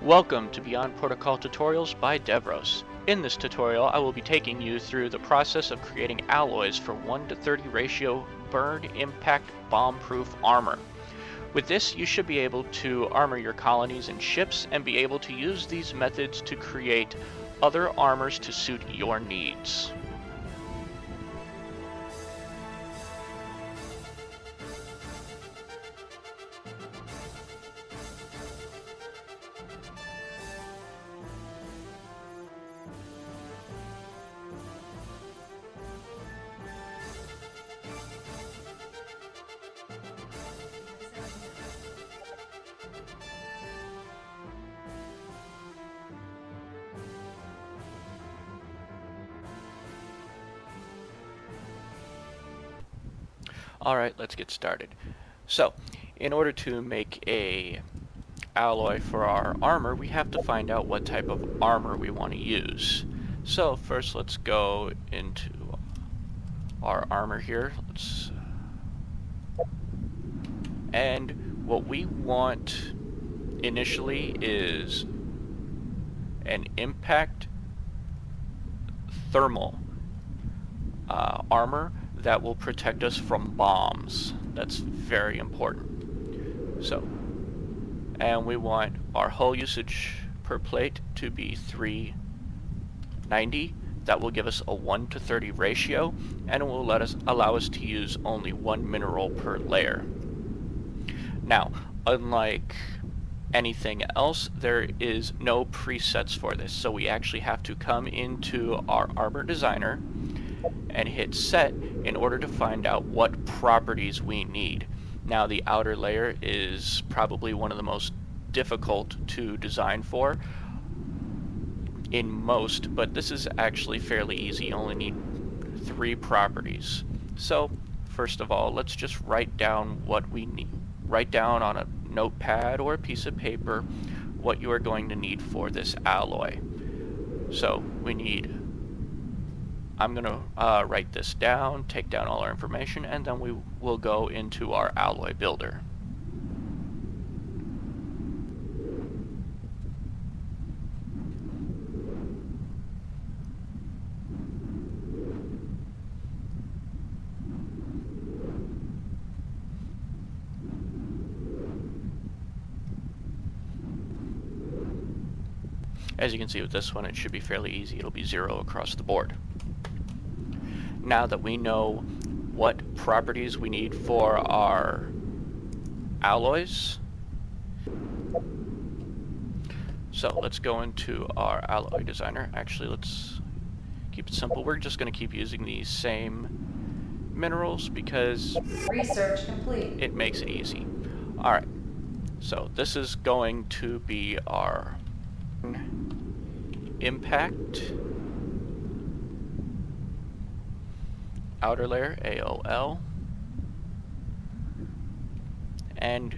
Welcome to Beyond Protocol Tutorials by Deveroes. In this tutorial, I will be taking you through the process of creating alloys for 1:30 ratio burn impact bomb-proof armor. With this, you should be able to armor your colonies and ships and be able to use these methods to create other armors to suit your needs. Alright, let's get started. So, in order to make a alloy for our armor, we have to find out what type of armor we want to use. So first let's go into our armor here. And what we want initially is an impact thermal armor that will protect us from bombs. That's very important. So, and we want our hull usage per plate to be 390. That will give us a 1:30 ratio, and it will allow us to use only one mineral per layer. Now, unlike anything else, there is no presets for this, so we actually have to come into our armor designer and hit set in order to find out what properties we need. Now, the outer layer is probably one of the most difficult to design for in most, but this is actually fairly easy. You only need 3 properties. So first of all, let's just write down what we need. Write down on a notepad or a piece of paper what you are going to need for this alloy. So we need, I'm going to write this down, take down all our information, and then we will go into our alloy builder. As you can see with this one, it should be fairly easy. It'll be 0 across the board. Now that we know what properties we need for our alloys, so let's go into our alloy designer. Actually, let's keep it simple. We're just going to keep using these same minerals because research complete. It makes it easy. Alright, so this is going to be our impact outer layer, AOL, and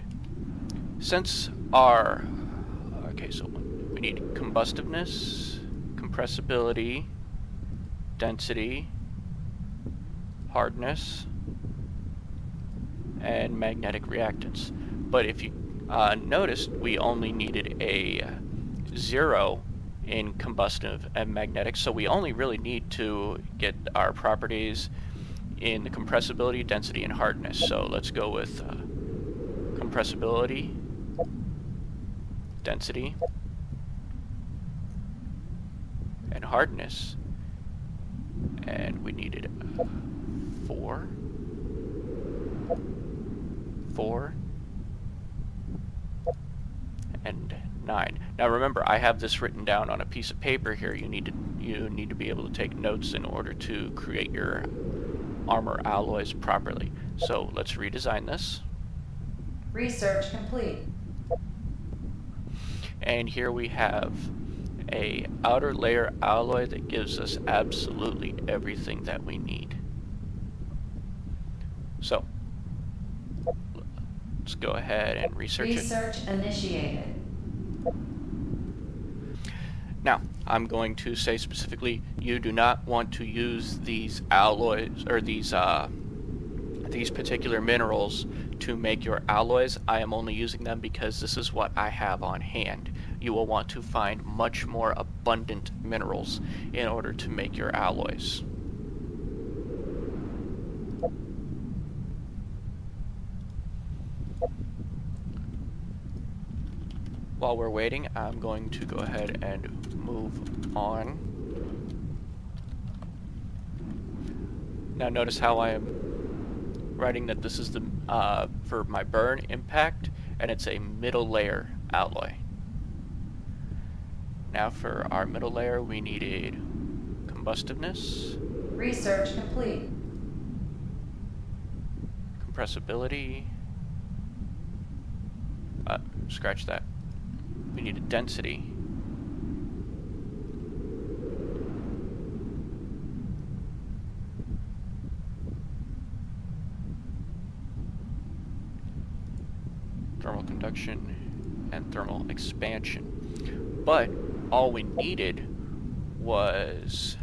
since our so we need combustiveness, compressibility, density, hardness, and magnetic reactance. But if you noticed, we only needed a 0 in combustive and magnetic, so we only really need to get our properties in the compressibility, density, and hardness. So let's go with compressibility, density, and hardness, and we needed 4, and 9. Now remember, I have this written down on a piece of paper here. You need to be able to take notes in order to create your armor alloys properly. So let's redesign this. Research complete. And here we have a outer layer alloy that gives us absolutely everything that we need. So let's go ahead and research it. Research initiated. Now, I'm going to say specifically, you do not want to use these alloys or these particular minerals to make your alloys. I am only using them because this is what I have on hand. you will want to find much more abundant minerals in order to make your alloys. While we're waiting, I'm going to go ahead and move on. Now notice how I am writing that this is the for my burn impact, and it's a middle layer alloy. Now for our middle layer, we needed combustiveness, Research complete. compressibility, scratch that. We needed density, thermal conduction, and thermal expansion. But all we needed was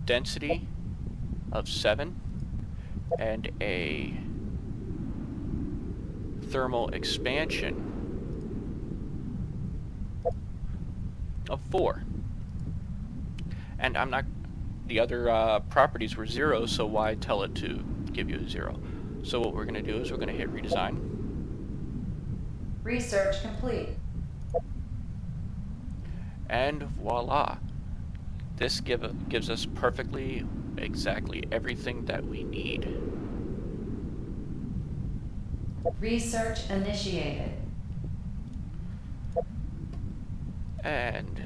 density of 7 and a thermal expansion of 4. And I'm not, the other properties were 0, so why tell it to give you a 0? So what we're going to do is we're going to hit redesign. Research complete. And voila. This gives us perfectly, exactly everything that we need. Research initiated. And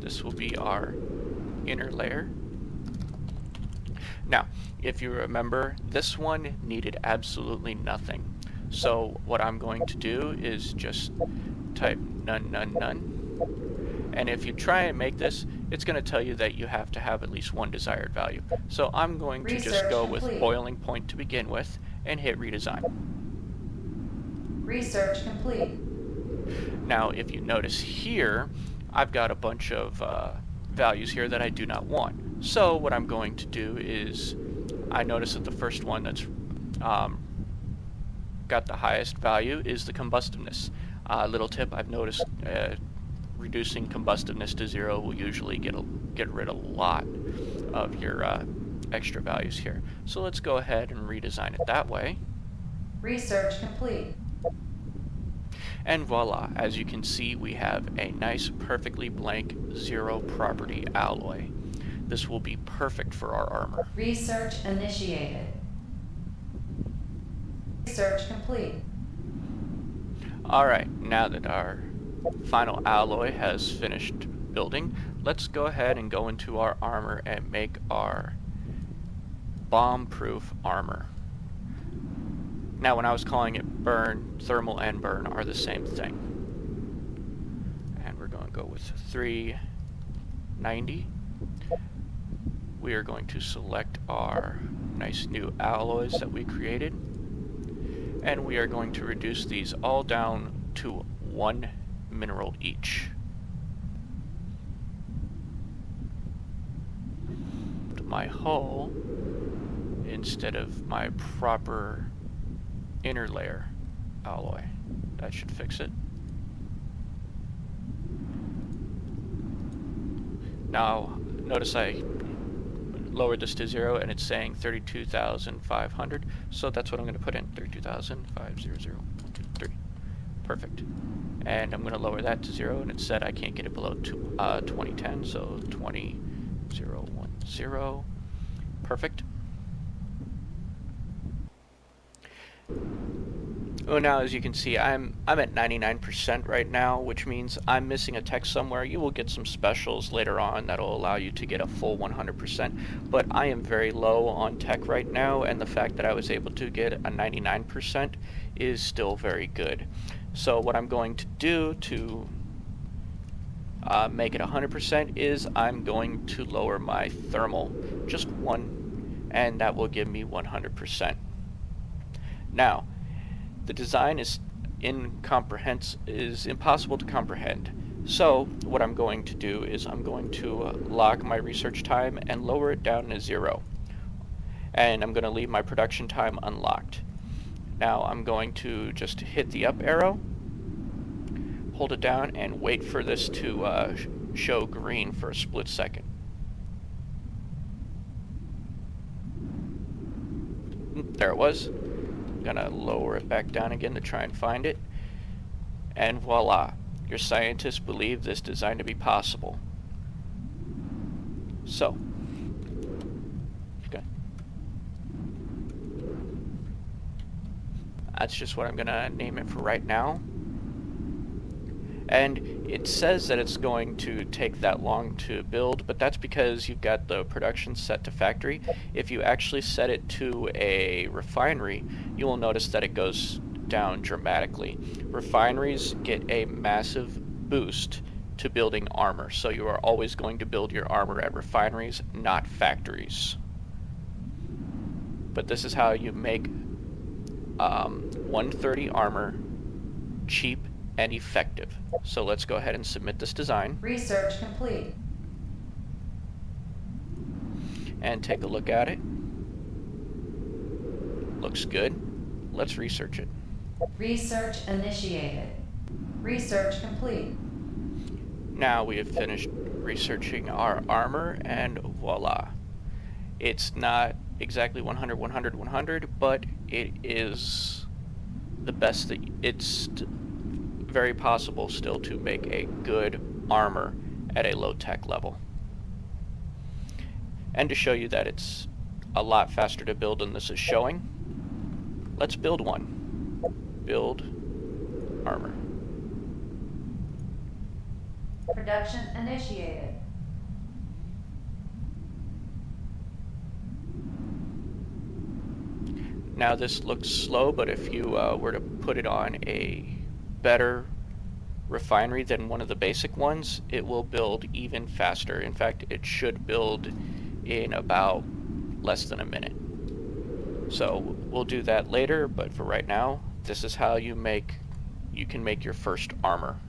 this will be our inner layer. Now, if you remember, this one needed absolutely nothing. So what I'm going to do is just type none, none, none. And if you try and make this, it's going to tell you that you have to have at least one desired value. So I'm going to just go with boiling point to begin with and hit redesign. Research complete. Now, if you notice here, I've got a bunch of values here that I do not want. So what I'm going to do is, I notice that the first one that's got the highest value is the combustiveness. Little tip, I've noticed reducing combustiveness to 0 will usually get rid of a lot of your extra values here. So let's go ahead and redesign it that way. Research complete. And voila, as you can see, we have a nice, perfectly blank 0 property alloy. This will be perfect for our armor. Research initiated. Research complete. Alright, now that our final alloy has finished building, let's go ahead and go into our armor and make our bomb-proof armor. Now, when I was calling it burn, thermal and burn are the same thing. And we're going to go with 390. We are going to select our nice new alloys that we created. And we are going to reduce these all down to 1 mineral each. To my hull, instead of my proper inner layer alloy. That should fix it. Now, notice I lowered this to 0 and it's saying 32,500, so that's what I'm going to put in, 32,500,123. Perfect. And I'm going to lower that to 0, and it said I can't get it below 2010, so 20,010. Perfect. Oh, now as you can see, I'm at 99% right now, which means I'm missing a tech somewhere. You will get some specials later on that'll allow you to get a full 100%, but I am very low on tech right now, and the fact that I was able to get a 99% is still very good. So what I'm going to do to make it 100% is I'm going to lower my thermal just 1, and that will give me 100%. Now, the design is impossible to comprehend. So what I'm going to do is I'm going to lock my research time and lower it down to 0. And I'm going to leave my production time unlocked. Now I'm going to just hit the up arrow, hold it down, and wait for this to show green for a split second. There it was. I'm gonna lower it back down again to try and find it. And voila, your scientists believe this design to be possible. So, okay. That's just what I'm gonna name it for right now. And it says that it's going to take that long to build, but that's because you've got the production set to factory. If you actually set it to a refinery, you will notice that it goes down dramatically. Refineries get a massive boost to building armor, so you are always going to build your armor at refineries, not factories. But this is how you make 130 armor cheap and effective. So let's go ahead and submit this design. Research complete. And take a look at it. Looks good. Let's research it. Research initiated. Research complete. Now we have finished researching our armor, and voila. It's not exactly 100, 100, 100, but it is the best that it's very possible still to make a good armor at a low-tech level. And to show you that it's a lot faster to build than this is showing, let's build one. Build armor. Production initiated. Now this looks slow, but if you were to put it on a better refinery than one of the basic ones, it will build even faster. In fact, it should build in about less than a minute. So we'll do that later, but for right now, this is how you can make your first armor.